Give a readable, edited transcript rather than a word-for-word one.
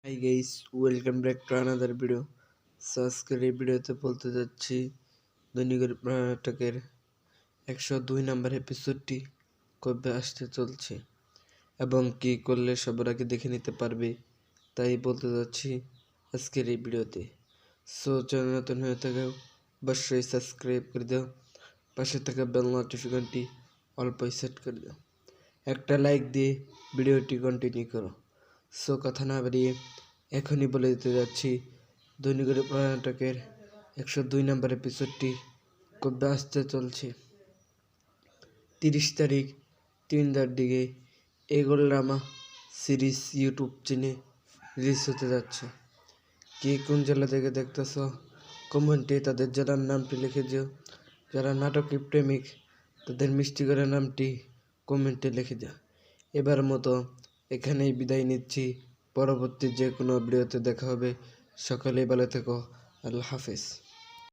Hi guys, welcome back to another video. আজকের এই ভিডিওতে বলতে যাচ্ছি দৈনিকের নাটকের 102 নম্বর এপিসোডটি কবে আসতে চলছে এবং কি করলে সবার আগে দেখে নিতে পারবে, তাই বলতে যাচ্ছি আজকের এই ভিডিওতে। সো চ্যানেল নতুন হয়ে থাকেও অবশ্যই সাবস্ক্রাইব করে দাও, পাশে থাকা বেল নোটিফিকেশনটি অল্পই সেট করে দাও, একটা লাইক দিয়ে ভিডিওটি কন্টিনিউ করো। সো কথা না বাড়িয়ে এখনই বলে দিতে যাচ্ছি দৈনিকের নাটকের 102 নম্বর এপিসোডটি কবে আসতে চলছে। 30 তারিখ 3টার দিকে এই ড্রামা সিরিজ ইউটিউব চ্যানেলে রিলিজ হতে যাচ্ছে। কে কোন জেলা থেকে দেখতেছ কমেন্টে তাদের জেলার নামটি লিখে দিও। যারা নাটকে প্রেমিক তাদের মিষ্টি করে নামটি কমেন্টে লিখে দাও। এবার মতো এখানেই বিদায় নিচ্ছি, পরবর্তী যে কোনো ভিডিওতে দেখা হবে। সকলেই ভালো থেকো, আল্লাহ হাফেজ।